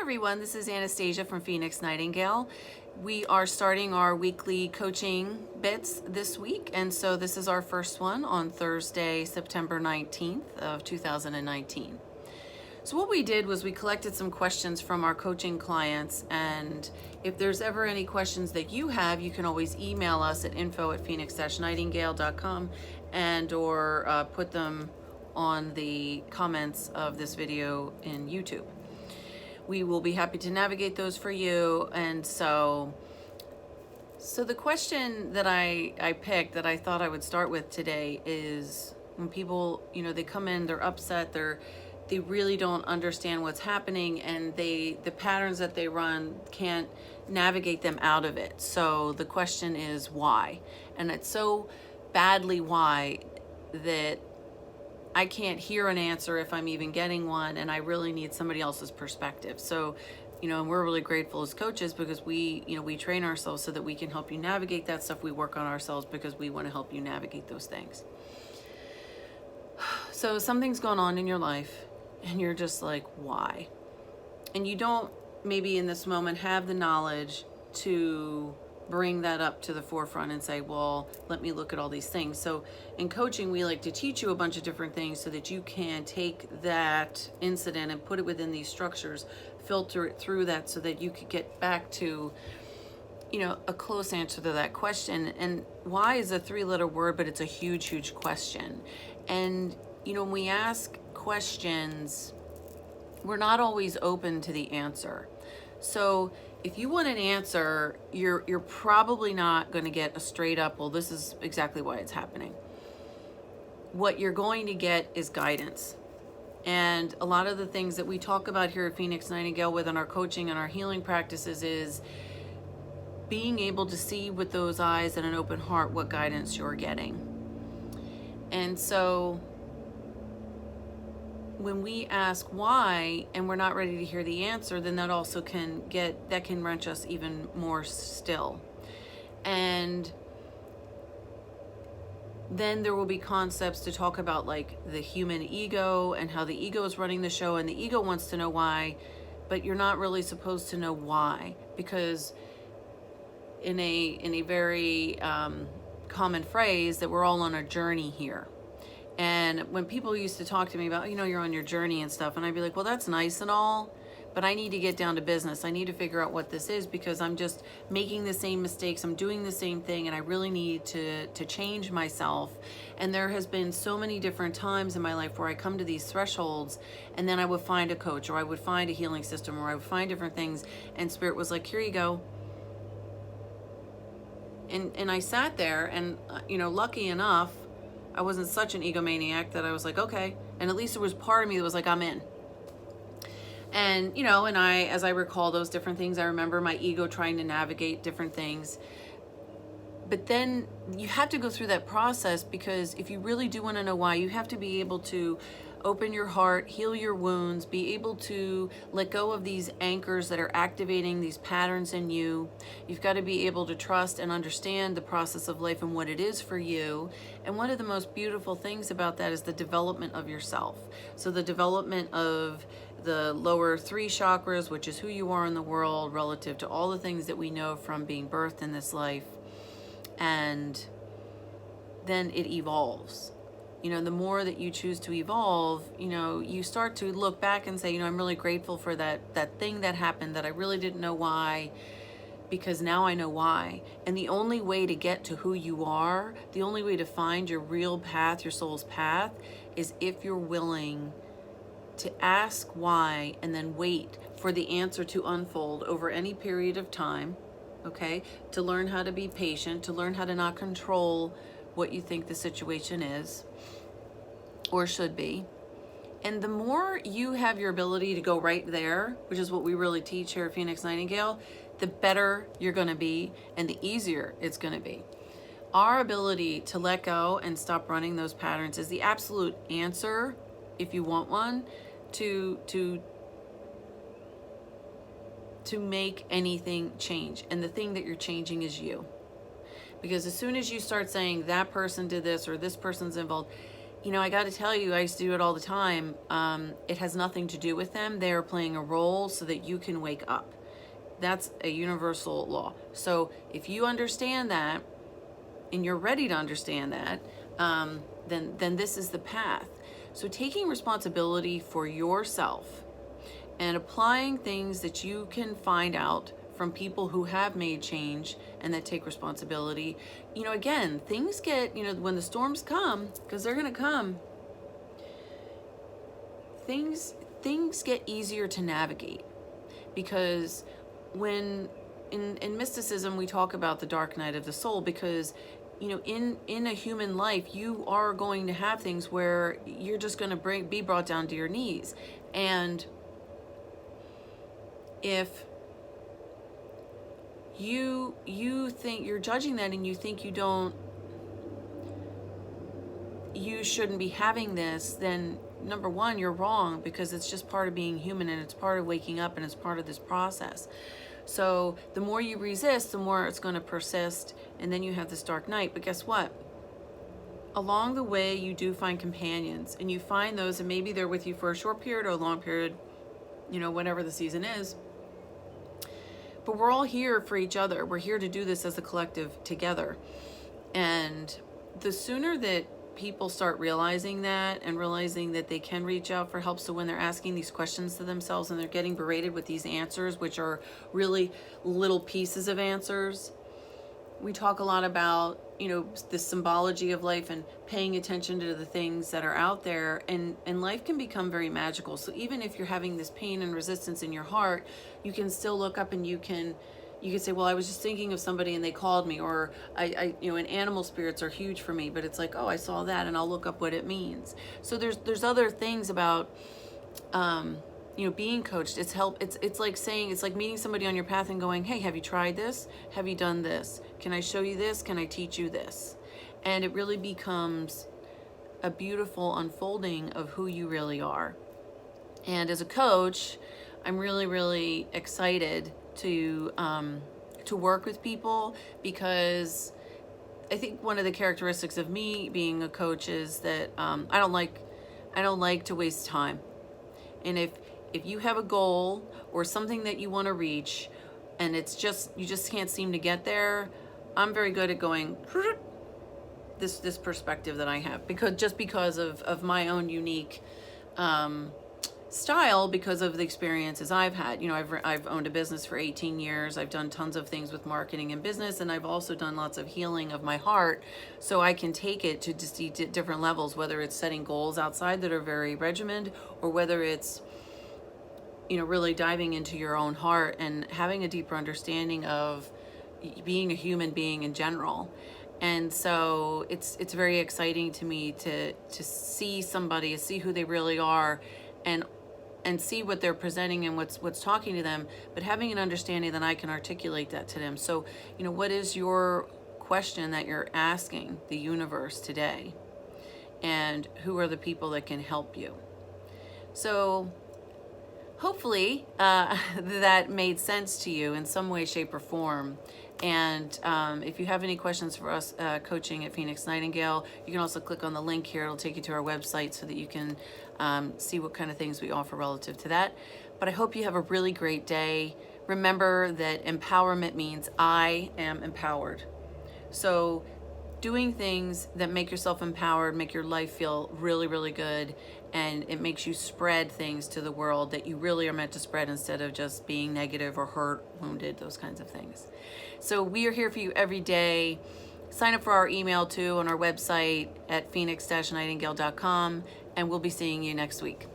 everyone, this is Anastasia from Phoenix Nightingale. We are starting our weekly coaching bits this week, and so this is our first one on Thursday, September 19th of 2019. So what we did was we collected some questions from our coaching clients, and if there's ever any questions that you have, you can always email us at info@phoenix-nightingale.com and or put them on the comments of this video in YouTube. We will be happy to navigate those for you. And so the question that I picked that I thought I would start with today is when people, they come in, they're upset, they really don't understand what's happening, and the patterns that they run can't navigate them out of it. So the question is why? And it's so badly why that I can't hear an answer if I'm even getting one, and I really need somebody else's perspective. So, and we're really grateful as coaches because we train ourselves so that we can help you navigate that stuff. We work on ourselves because we want to help you navigate those things. So something's going on in your life and you're just like, why? And you don't maybe in this moment have the knowledge to bring that up to the forefront and say, well, let me look at all these things. So in coaching, we like to teach you a bunch of different things so that you can take that incident and put it within these structures, filter it through that so that you could get back to, a close answer to that question. And why is a 3-letter word, but it's a huge, huge question. And, when we ask questions, we're not always open to the answer. So if you want an answer, you're probably not going to get a straight up, well, this is exactly why it's happening. What you're going to get is guidance. And a lot of the things that we talk about here at Phoenix Nightingale within our coaching and our healing practices is being able to see with those eyes and an open heart what guidance you're getting. And so when we ask why and we're not ready to hear the answer, then that also can wrench us even more still. And then there will be concepts to talk about like the human ego and how the ego is running the show, and the ego wants to know why, but you're not really supposed to know why, because in a very common phrase that we're all on a journey here. And when people used to talk to me about, you're on your journey and stuff, and I'd be like, well, that's nice and all, but I need to get down to business. I need to figure out what this is because I'm just making the same mistakes. I'm doing the same thing, and I really need to change myself. And there has been so many different times in my life where I come to these thresholds, and then I would find a coach, or I would find a healing system, or I would find different things, and Spirit was like, here you go. And I sat there, and, lucky enough, I wasn't such an egomaniac that I was like, okay. And at least there was part of me that was like, I'm in. And, and as I recall those different things, I remember my ego trying to navigate different things. But then you have to go through that process, because if you really do want to know why, you have to be able to open your heart, heal your wounds, be able to let go of these anchors that are activating these patterns in you. You've got to be able to trust and understand the process of life and what it is for you. And one of the most beautiful things about that is the development of yourself. So the development of the lower 3 chakras, which is who you are in the world relative to all the things that we know from being birthed in this life. And then it evolves. The more that you choose to evolve, you start to look back and say, I'm really grateful for that thing that happened that I really didn't know why, because now I know why. And the only way to get to who you are, the only way to find your real path, your soul's path, is if you're willing to ask why and then wait for the answer to unfold over any period of time, okay? To learn how to be patient, to learn how to not control what you think the situation is or should be. And the more you have your ability to go right there, which is what we really teach here at Phoenix Nightingale, the better you're going to be and the easier it's going to be. Our ability to let go and stop running those patterns is the absolute answer, if you want one, to make anything change. And the thing that you're changing is you. Because as soon as you start saying that person did this or this person's involved, I got to tell you, I used to do it all the time. It has nothing to do with them. They are playing a role so that you can wake up. That's a universal law. So if you understand that, and you're ready to understand that, then this is the path. So taking responsibility for yourself and applying things that you can find out from people who have made change and that take responsibility. Again, things get, when the storms come, because they're going to come, things get easier to navigate. Because when in mysticism we talk about the dark night of the soul, because in a human life you are going to have things where you're just going to be brought down to your knees. And if you think you're judging that, and you think you shouldn't be having this, then number one, you're wrong, because it's just part of being human, and it's part of waking up, and it's part of this process. So the more you resist, the more it's going to persist, and then you have this dark night. But guess what? Along the way, you do find companions, and you find those, and maybe they're with you for a short period or a long period, whatever the season is. But we're all here for each other. We're here to do this as a collective together. And the sooner that people start realizing that, and realizing that they can reach out for help, so when they're asking these questions to themselves and they're getting berated with these answers, which are really little pieces of answers, we talk a lot about, the symbology of life and paying attention to the things that are out there, and life can become very magical. So even if you're having this pain and resistance in your heart, you can still look up and you can say, well, I was just thinking of somebody and they called me, or and animal spirits are huge for me, but it's like, oh, I saw that, and I'll look up what it means. So there's other things about being coached. It's like meeting somebody on your path and going, hey, have you tried this? Have you done this? Can I show you this? Can I teach you this? And it really becomes a beautiful unfolding of who you really are. And as a coach, I'm really, really excited to work with people, because I think one of the characteristics of me being a coach is that I don't like to waste time. And if you have a goal or something that you want to reach, and you just can't seem to get there, I'm very good at going this perspective that I have, because of my own unique style, because of the experiences I've had. I've owned a business for 18 years. I've done tons of things with marketing and business, and I've also done lots of healing of my heart, so I can take it to just different levels, whether it's setting goals outside that are very regimented, or whether it's really diving into your own heart and having a deeper understanding of being a human being in general. And so it's very exciting to me to see somebody, see who they really are, and see what they're presenting and what's talking to them, but having an understanding that I can articulate that to them. So, what is your question that you're asking the universe today? And who are the people that can help you? So hopefully that made sense to you in some way, shape, or form. And if you have any questions for us coaching at Phoenix Nightingale, you can also click on the link here. It'll take you to our website so that you can see what kind of things we offer relative to that. But I hope you have a really great day. Remember that empowerment means I am empowered. So doing things that make yourself empowered, make your life feel really, really good, and it makes you spread things to the world that you really are meant to spread, instead of just being negative or hurt, wounded, those kinds of things. So we are here for you every day. Sign up for our email too on our website at phoenix-nightingale.com, and we'll be seeing you next week.